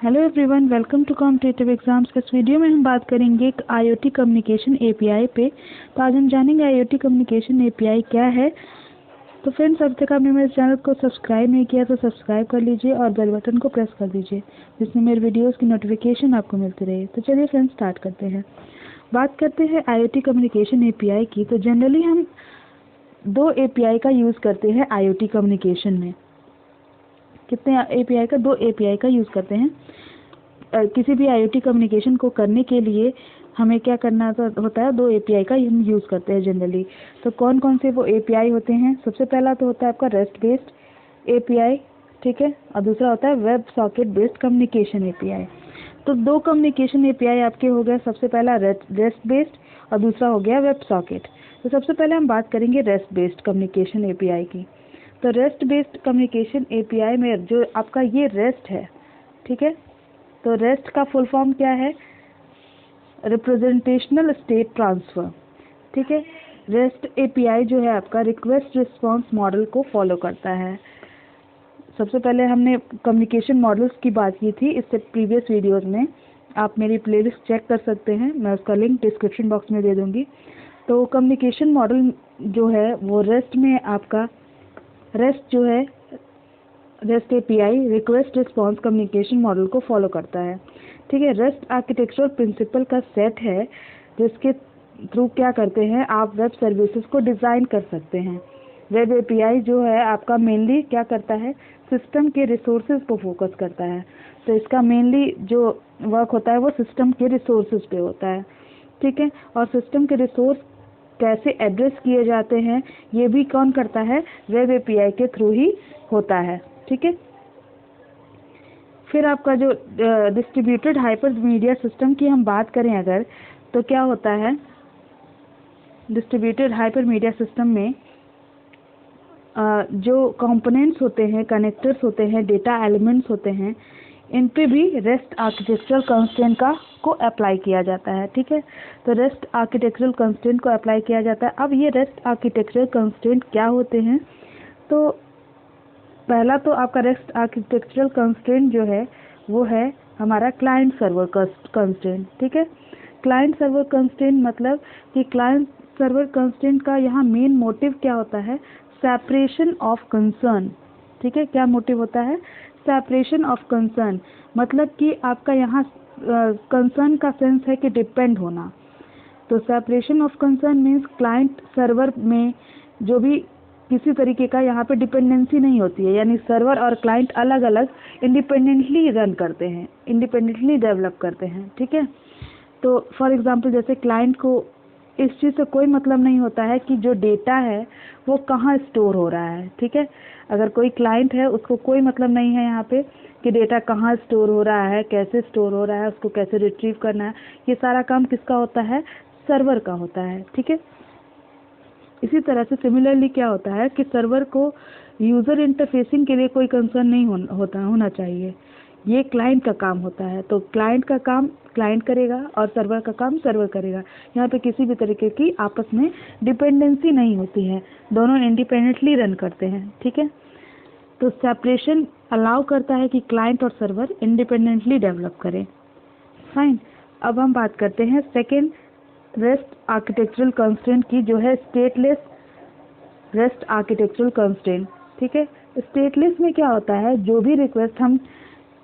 Hello everyone, welcome to competitive exams. इस video में हम बात करेंगे एक आईओटी कम्युनिकेशन एपीआई पे। तो आज हम जानेंगे आईओटी कम्युनिकेशन एपीआई क्या है। तो फ्रेंड्स, अब तक आपने मेरे चैनल को सब्सक्राइब नहीं किया तो सब्सक्राइब कर लीजिए और बेल बटन को प्रेस कर दीजिए, जिसमें मेरे वीडियोस की नोटिफिकेशन आपको मिलती रहे। तो चलिए फ्रेंड्स, स्टार्ट करते हैं। बात करते हैं आईओटी कम्युनिकेशन एपीआई की। तो जनरली हम दो एपीआई का यूज़ करते हैं आईओटी कम्युनिकेशन में। कितने एपीआई का? दो एपीआई का यूज़ करते हैं। किसी भी आईओटी कम्युनिकेशन को करने के लिए हमें क्या करना होता है? दो एपीआई का हम यूज़ करते हैं जनरली। तो कौन कौन से वो एपीआई होते हैं? सबसे पहला तो होता है आपका रेस्ट बेस्ड एपीआई, ठीक है, और दूसरा होता है web socket based communication API. तो दो कम्युनिकेशन एपीआई आपके हो गए। सबसे पहला रेस्ट बेस्ड और दूसरा हो गया वेब सॉकेट। तो सबसे पहले हम बात करेंगे रेस्ट बेस्ड कम्युनिकेशन एपीआई की। तो रेस्ट बेस्ड कम्युनिकेशन एपीआई में जो आपका ये रेस्ट है, ठीक है, तो रेस्ट का फुल फॉर्म क्या है? रिप्रेजेंटेशनल स्टेट ट्रांसफ़र, ठीक है। रेस्ट एपीआई जो है आपका रिक्वेस्ट रिस्पांस मॉडल को फॉलो करता है। सबसे पहले हमने कम्युनिकेशन मॉडल्स की बात की थी इससे प्रीवियस वीडियोस में। आप मेरी प्लेलिस्ट चेक कर सकते हैं, मैं उसका लिंक डिस्क्रिप्शन बॉक्स में दे दूंगी। तो कम्युनिकेशन मॉडल जो है वो रेस्ट में आपका रेस्ट जो है rest API request response communication model को फॉलो करता है, ठीक है। रेस्ट आर्किटेक्चरल प्रिंसिपल का सेट है जिसके थ्रू क्या करते हैं आप वेब सर्विसेज को डिज़ाइन कर सकते हैं। वेब एपीआई जो है आपका मेनली क्या करता है? सिस्टम के रिसोर्सेज को फोकस करता है। तो इसका मेनली जो वर्क होता है वो सिस्टम के रिसोर्सेज पे होता है, ठीक है। और सिस्टम के रिसोर्स कैसे एड्रेस किए जाते हैं ये भी कौन करता है? वेब एपीआई के थ्रू ही होता है, ठीक है। फिर आपका जो डिस्ट्रीब्यूटेड हाइपर मीडिया सिस्टम की हम बात करें अगर, तो क्या होता है? डिस्ट्रीब्यूटेड हाइपर मीडिया सिस्टम में जो कंपोनेंट्स होते हैं, कनेक्टर्स होते हैं, डेटा एलिमेंट्स होते हैं, इन पे भी रेस्ट आर्किटेक्चरल कंस्ट्रेंट को अप्लाई किया जाता है, ठीक है। तो रेस्ट आर्किटेक्चरल कंस्ट्रेंट को अप्लाई किया जाता है। अब ये रेस्ट आर्किटेक्चरल कंस्ट्रेंट क्या होते हैं? तो पहला तो आपका रेस्ट आर्किटेक्चरल कंस्ट्रेंट जो है वो है हमारा क्लाइंट सर्वर कंस्ट्रेंट, ठीक है। क्लाइंट सर्वर कंस्ट्रेंट मतलब कि क्लाइंट सर्वर कंस्ट्रेंट का यहाँ मेन मोटिव क्या होता है? सेपरेशन ऑफ कंसर्न, ठीक है। क्या मोटिव होता है? सेपरेशन ऑफ कंसर्न, मतलब कि आपका यहाँ कंसर्न का सेंस है कि डिपेंड होना। तो separation of concern means client server में जो भी किसी तरीके का यहाँ पे डिपेंडेंसी नहीं होती है, यानी सर्वर और क्लाइंट अलग अलग इंडिपेंडेंटली रन करते हैं, इंडिपेंडेंटली डेवलप करते हैं, ठीक है। तो फॉर एग्जांपल जैसे क्लाइंट को इस चीज़ से कोई मतलब नहीं होता है कि जो डेटा है वो कहाँ स्टोर हो रहा है, ठीक है। अगर कोई क्लाइंट है उसको कोई मतलब नहीं है यहाँ पे कि डेटा कहाँ स्टोर हो रहा है, कैसे स्टोर हो रहा है, उसको कैसे रिट्रीव करना है। ये सारा काम किसका होता है? सर्वर का होता है, ठीक है। इसी तरह से सिमिलरली क्या होता है कि सर्वर को यूज़र इंटरफेसिंग के लिए कोई कंसर्न नहीं होना चाहिए, ये क्लाइंट का काम होता है। तो क्लाइंट का काम क्लाइंट करेगा और सर्वर का काम सर्वर करेगा। यहाँ पे किसी भी तरीके की आपस में डिपेंडेंसी नहीं होती है, दोनों इंडिपेंडेंटली रन करते हैं, ठीक है। तो सेपरेशन अलाउ करता है कि क्लाइंट और सर्वर इंडिपेंडेंटली डेवलप करें। फाइन। अब हम बात करते हैं सेकेंड रेस्ट आर्किटेक्चरल कंस्ट्रेंट की, जो है स्टेटलेस रेस्ट आर्किटेक्चरल कंस्ट्रेंट, ठीक है। स्टेटलेस में क्या होता है? जो भी रिक्वेस्ट हम,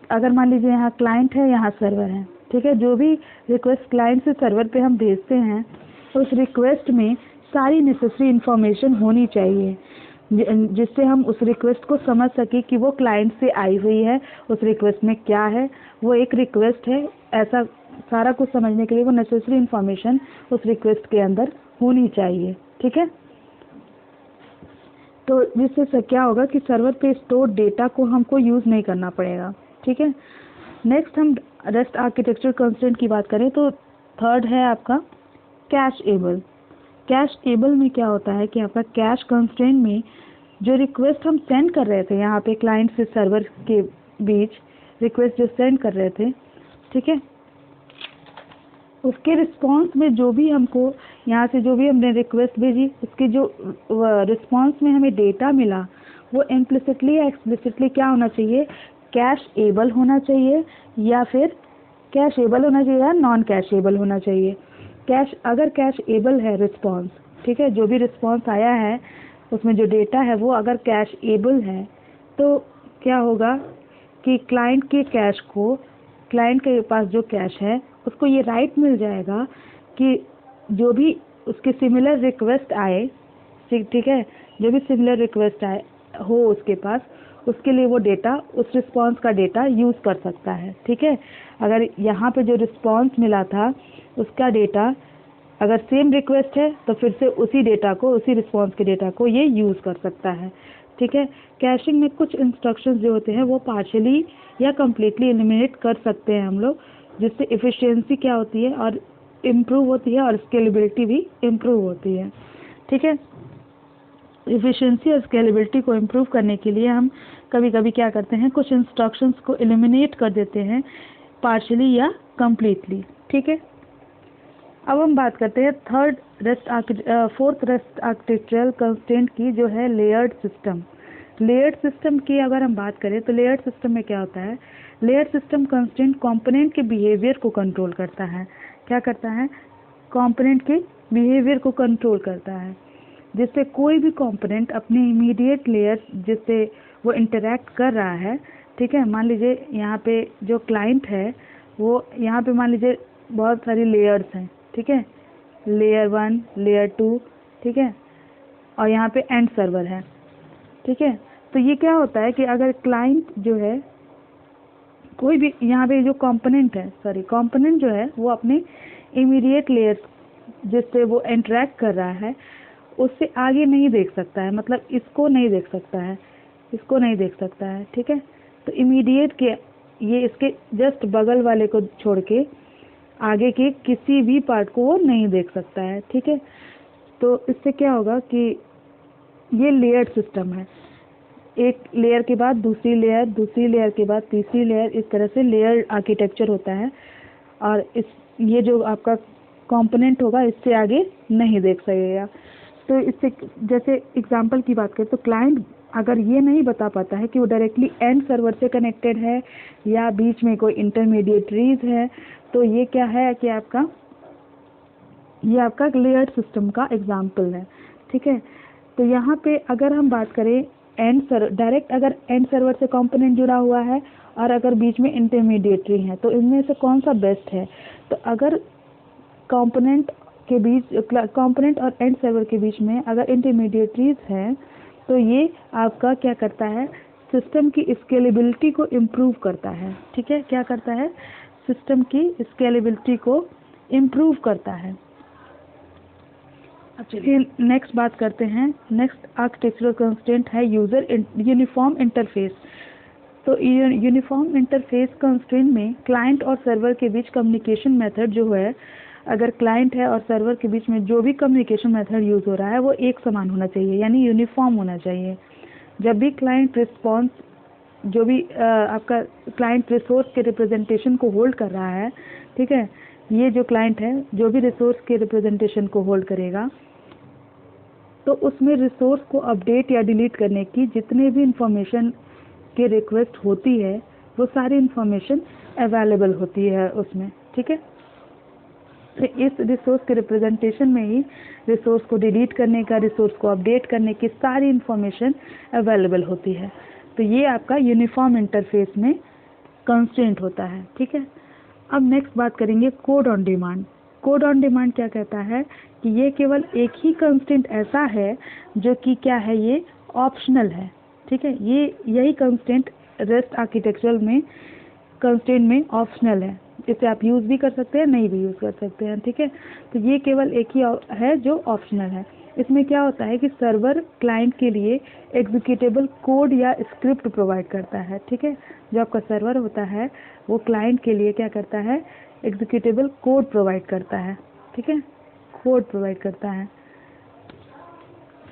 अगर मान लीजिए यहाँ क्लाइंट है, यहाँ सर्वर है, ठीक है, जो भी रिक्वेस्ट क्लाइंट से सर्वर पे हम भेजते हैं उस रिक्वेस्ट में सारी नेसेसरी इन्फॉर्मेशन होनी चाहिए जिससे हम उस रिक्वेस्ट को समझ सके कि वो क्लाइंट से आई हुई है, उस रिक्वेस्ट में क्या है, वो एक रिक्वेस्ट है। ऐसा सारा कुछ समझने के लिए वो नेसेसरी इन्फॉर्मेशन उस रिक्वेस्ट के अंदर होनी चाहिए, ठीक है। तो जिससे क्या होगा कि सर्वर पे स्टोर डेटा को हमको यूज़ नहीं करना पड़ेगा, ठीक है। नेक्स्ट हम रेस्ट आर्किटेक्चर कंस्ट्रेंट की बात करें तो थर्ड है आपका कैश एबल। कैश एबल में क्या होता है कि आपका कैश कंस्ट्रेंट में जो रिक्वेस्ट हम सेंड कर रहे थे यहाँ पे क्लाइंट से सर्वर के बीच रिक्वेस्ट जो सेंड कर रहे थे, ठीक है, उसके रिस्पांस में जो भी हमको यहाँ से जो भी हमने रिक्वेस्ट भेजी उसके जो रिस्पांस में हमें डेटा मिला वो इम्प्लिसिटली या एक्सप्लिसिटली क्या होना चाहिए? कैशेबल होना चाहिए या फिर कैशेबल होना चाहिए या नॉन कैशेबल होना चाहिए। अगर कैशेबल है रिस्पॉन्स, ठीक है, जो भी रिस्पॉन्स आया है उसमें जो डेटा है वो अगर कैशेबल है तो क्या होगा कि क्लाइंट के पास जो कैश है उसको ये राइट मिल जाएगा कि जो भी उसके सिमिलर रिक्वेस्ट आए, ठीक है, जो भी सिमिलर रिक्वेस्ट आए हो उसके पास, उसके लिए वो डेटा, उस रिस्पॉन्स का डेटा यूज़ कर सकता है। ठीक है, अगर यहाँ पे जो रिस्पॉन्स मिला था उसका डेटा अगर सेम रिक्वेस्ट है तो फिर से उसी रिस्पॉन्स के डेटा को ये यूज़ कर सकता है। ठीक है, कैशिंग में कुछ इंस्ट्रक्शंस जो होते हैं वो पार्शियली या कम्प्लीटली एलिमिनेट कर सकते हैं हम लोग, जिससे एफिशिएंसी क्या होती है और इम्प्रूव होती है और स्केलेबिलिटी भी इम्प्रूव होती है। ठीक है, एफिशिएंसी और स्केलेबिलिटी को इम्प्रूव करने के लिए हम कभी कभी क्या करते हैं, कुछ इंस्ट्रक्शंस को एलिमिनेट कर देते हैं पार्शियली या कम्प्लीटली। ठीक है, अब हम बात करते हैं फोर्थ रेस्ट आर्किटेक्चरल कंस्ट्रेंट की, जो है लेयर्ड सिस्टम। लेयर्ड सिस्टम की अगर हम बात करें तो लेयर्ड सिस्टम में क्या होता है, लेयर्ड सिस्टम कंस्ट्रेंट कंपोनेंट के बिहेवियर को कंट्रोल करता है। क्या करता है, कंपोनेंट के बिहेवियर को कंट्रोल करता है, जिससे कोई भी कंपोनेंट अपने इमीडिएट लेयर जिससे वो इंटरेक्ट कर रहा है, ठीक है, मान लीजिए यहाँ पे जो क्लाइंट है वो यहाँ पे मान लीजिए बहुत सारी लेयर्स हैं, ठीक है, लेयर 1, लेयर 2, ठीक है, और यहाँ पे एंड सर्वर है। ठीक है, तो ये क्या होता है कि अगर क्लाइंट जो है कोई भी यहाँ पे जो कंपोनेंट जो है वो अपने इमीडिएट लेयर्स जिससे वो इंटरेक्ट कर रहा है उससे आगे नहीं देख सकता है, मतलब इसको नहीं देख सकता है, ठीक है, तो इमीडिएट के ये इसके जस्ट बगल वाले को छोड़ के आगे के किसी भी पार्ट को वो नहीं देख सकता है। ठीक है, तो इससे क्या होगा कि ये लेयर्ड सिस्टम है, एक लेयर के बाद दूसरी लेयर के बाद तीसरी लेयर, इस तरह से लेयर आर्किटेक्चर होता है और ये जो आपका कंपोनेंट होगा इससे आगे नहीं देख सकेगा। तो इससे जैसे एग्जांपल की बात करें तो क्लाइंट अगर ये नहीं बता पाता है कि वो डायरेक्टली एंड सर्वर से कनेक्टेड है या बीच में कोई इंटरमीडिएटरीज है, तो ये क्या है कि ये आपका लेयर्ड सिस्टम का एग्जांपल है। ठीक है, तो यहाँ पे अगर हम बात करें डायरेक्ट अगर एंड सर्वर से कंपोनेंट जुड़ा हुआ है और अगर बीच में इंटरमीडिएटरी है तो इनमें से कौन सा बेस्ट है, तो अगर कंपोनेंट और एंड सर्वर के बीच में अगर इंटरमीडिएटरीज हैं तो ये आपका क्या करता है, सिस्टम की स्केलेबिलिटी को इम्प्रूव करता है। ठीक है, क्या करता है, सिस्टम की स्केलेबिलिटी को इम्प्रूव करता है। अब चलिए नेक्स्ट बात करते हैं। नेक्स्ट आर्किटेक्चरल कंस्ट्रेंट है यूनिफॉर्म इंटरफेस। तो यूनिफॉर्म इंटरफेस कंस्ट्रेंट में क्लाइंट और सर्वर के बीच कम्युनिकेशन मेथड जो है, अगर क्लाइंट है और सर्वर के बीच में जो भी कम्युनिकेशन मेथड यूज़ हो रहा है वो एक समान होना चाहिए, यानी यूनिफॉर्म होना चाहिए। जब भी क्लाइंट रिस्पॉन्स जो भी आपका क्लाइंट रिसोर्स के रिप्रेजेंटेशन को होल्ड कर रहा है, ठीक है, ये जो क्लाइंट है जो भी रिसोर्स के रिप्रेजेंटेशन को होल्ड करेगा तो उसमें रिसोर्स को अपडेट या डिलीट करने की जितने भी इंफॉर्मेशन की रिक्वेस्ट होती है वो सारी इंफॉर्मेशन अवेलेबल होती है उसमें। ठीक है, तो इस रिसोर्स के रिप्रेजेंटेशन में ही रिसोर्स को डिलीट करने का, रिसोर्स को अपडेट करने की सारी इंफॉर्मेशन अवेलेबल होती है। तो ये आपका यूनिफॉर्म इंटरफेस में कंस्ट्रेंट होता है। ठीक है, अब नेक्स्ट बात करेंगे code on demand. Code on demand क्या कहता है कि ये केवल एक ही कंस्ट्रेंट ऐसा है जो कि क्या है, ये ऑप्शनल है। ठीक है, यही कंस्ट्रेंट रेस्ट आर्किटेक्चरल में कंस्ट्रेंट में ऑप्शनल है, इसे आप यूज़ भी कर सकते हैं, नहीं भी यूज़ कर सकते हैं। ठीक है, तो ये केवल एक ही है जो ऑप्शनल है। इसमें क्या होता है कि सर्वर क्लाइंट के लिए एग्जीक्यूटेबल कोड या स्क्रिप्ट प्रोवाइड करता है। ठीक है, जो आपका सर्वर होता है वो क्लाइंट के लिए क्या करता है, एग्जीक्यूटेबल कोड प्रोवाइड करता है। ठीक है, कोड प्रोवाइड करता है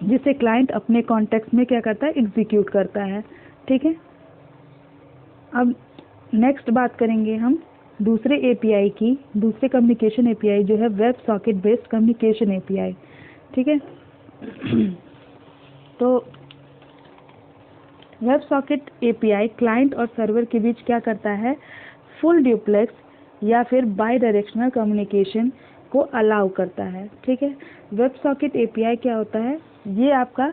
जिसे क्लाइंट अपने कॉन्टेक्स्ट में क्या करता है, एग्जीक्यूट करता है। ठीक है, अब नेक्स्ट बात करेंगे हम दूसरे एपीआई की, दूसरे कम्युनिकेशन एपीआई जो है web socket based communication API. ठीक है, तो वेब सॉकेट एपीआई क्लाइंट और सर्वर के बीच क्या करता है, फुल ड्यूप्लेक्स या फिर बाई डायरेक्शनल कम्युनिकेशन को अलाउ करता है। ठीक है, वेब सॉकेट एपीआई क्या होता है, ये आपका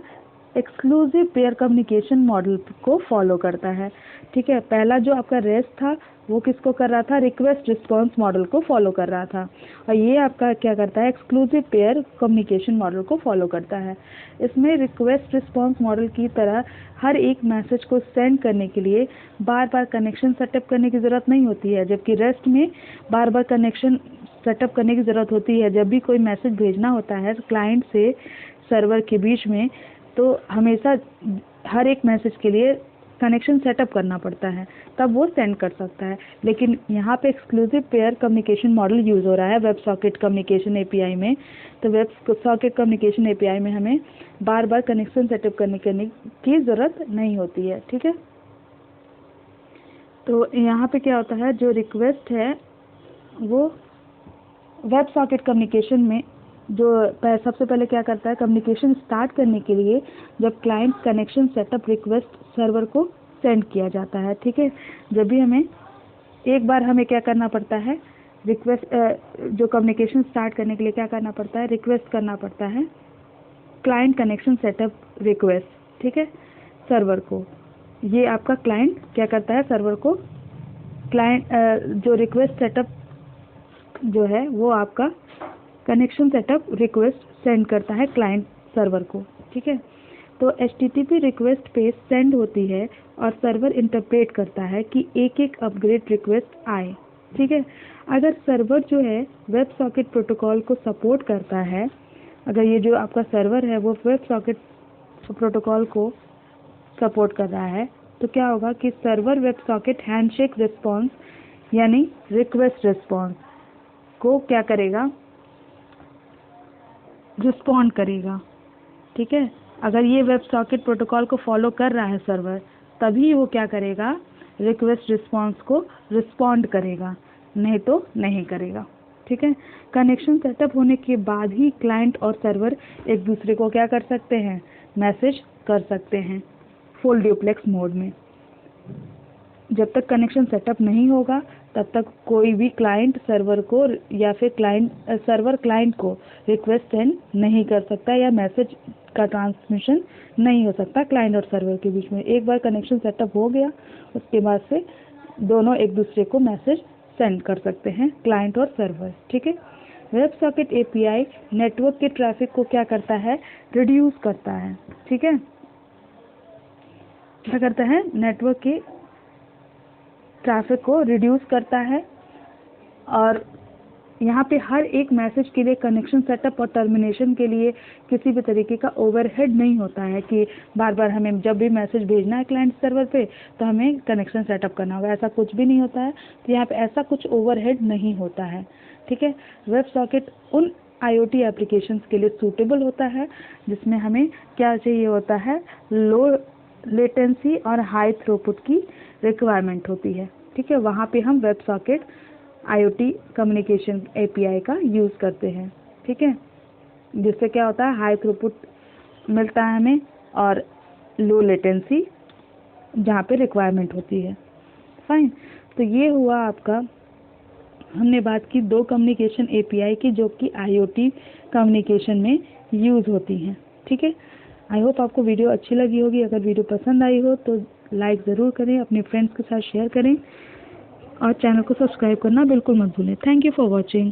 एक्सक्लूसिव पेयर कम्युनिकेशन मॉडल को फॉलो करता है। ठीक है, पहला जो आपका रेस्ट था वो किसको कर रहा था, रिक्वेस्ट रिस्पॉन्स मॉडल को फॉलो कर रहा था, और ये आपका क्या करता है, एक्सक्लूसिव पेयर कम्युनिकेशन मॉडल को फॉलो करता है। इसमें रिक्वेस्ट रिस्पॉन्स मॉडल की तरह हर एक मैसेज को सेंड करने के लिए बार बार कनेक्शन सेटअप करने की ज़रूरत नहीं होती है, जबकि रेस्ट में बार बार कनेक्शन सेटअप करने की ज़रूरत होती है। जब भी कोई मैसेज भेजना होता है क्लाइंट से सर्वर के बीच में, तो हमेशा हर एक मैसेज के लिए कनेक्शन सेटअप करना पड़ता है, तब वो सेंड कर सकता है। लेकिन यहाँ पे exclusive pair communication model use हो रहा है वेब सॉकेट कम्युनिकेशन एपीआई में। तो वेब सॉकेट कम्युनिकेशन एपीआई में हमें बार बार कनेक्शन सेटअप करने की ज़रूरत नहीं होती है। ठीक है, तो यहाँ पे क्या होता है, जो रिक्वेस्ट है वो वेब सॉकेट कम्युनिकेशन में जो सबसे पहले क्या करता है, कम्युनिकेशन स्टार्ट करने के लिए जब client connection setup request server को सेंड किया जाता है। ठीक है, जब भी एक बार हमें क्या करना पड़ता है, रिक्वेस्ट जो कम्युनिकेशन स्टार्ट करने के लिए क्या करना पड़ता है, रिक्वेस्ट करना पड़ता है क्लाइंट कनेक्शन सेटअप रिक्वेस्ट। ठीक है, सर्वर को, ये आपका क्लाइंट क्या करता है, सर्वर को क्लाइंट जो रिक्वेस्ट सेटअप जो है वो आपका कनेक्शन सेटअप रिक्वेस्ट सेंड करता है क्लाइंट सर्वर को। ठीक है, तो HTTP रिक्वेस्ट पेज सेंड होती है और सर्वर इंटरप्रेट करता है कि एक एक अपग्रेड रिक्वेस्ट आए। ठीक है, अगर सर्वर जो है वेब सॉकेट प्रोटोकॉल को सपोर्ट करता है, अगर ये जो आपका सर्वर है वो वेब सॉकेट प्रोटोकॉल को सपोर्ट कर रहा है, तो क्या होगा कि server web socket handshake response यानी रिक्वेस्ट रिस्पॉन्स को क्या करेगा, रिस्पॉन्ड करेगा। ठीक है, अगर ये वेब सॉकेट प्रोटोकॉल को फॉलो कर रहा है सर्वर, तभी वो क्या करेगा, रिक्वेस्ट रिस्पॉन्स को रिस्पॉन्ड करेगा, नहीं तो नहीं करेगा। ठीक है, कनेक्शन सेटअप होने के बाद ही क्लाइंट और सर्वर एक दूसरे को क्या कर सकते हैं, मैसेज कर सकते हैं फुल ड्यूप्लेक्स मोड में। जब तक कनेक्शन सेटअप नहीं होगा तब तक कोई भी क्लाइंट सर्वर को या फिर सर्वर क्लाइंट को रिक्वेस्ट सेंड नहीं कर सकता या मैसेज का ट्रांसमिशन नहीं हो सकता क्लाइंट और सर्वर के बीच में। एक बार कनेक्शन सेटअप हो गया उसके बाद से दोनों एक दूसरे को मैसेज सेंड कर सकते हैं, क्लाइंट और सर्वर। ठीक है, वेब सॉकेट एपीआई नेटवर्क के ट्रैफिक को क्या करता है, रिड्यूस करता है। ठीक है, क्या करता है, नेटवर्क के ट्रैफिक को रिड्यूस करता है, और यहाँ पे हर एक मैसेज के लिए कनेक्शन सेटअप और टर्मिनेशन के लिए किसी भी तरीके का ओवरहेड नहीं होता है कि बार बार हमें जब भी मैसेज भेजना है क्लाइंट सर्वर पे तो हमें कनेक्शन सेटअप करना होगा, ऐसा कुछ भी नहीं होता है। तो यहाँ पे ऐसा कुछ ओवरहेड नहीं होता है। ठीक है, वेब सॉकेट उन IoT एप्लीकेशंस के लिए सूटेबल होता है जिसमें हमें क्या चाहिए होता है, लो लेटेंसी और हाई थ्रूपुट की रिक्वायरमेंट होती है। ठीक है, वहाँ पे हम web socket IoT communication API का यूज़ करते हैं। ठीक है, जिससे क्या होता है, हाई थ्रूपुट मिलता है हमें और लो लेटेंसी जहाँ पे रिक्वायरमेंट होती है। फाइन, तो ये हुआ आपका, हमने बात की दो कम्युनिकेशन API की जो कि IoT कम्युनिकेशन में यूज़ होती हैं। ठीक है, आई होप आपको वीडियो अच्छी लगी होगी। अगर वीडियो पसंद आई हो तो लाइक ज़रूर करें, अपने फ्रेंड्स के साथ शेयर करें और चैनल को सब्सक्राइब करना बिल्कुल मत भूलें। Thank you for watching.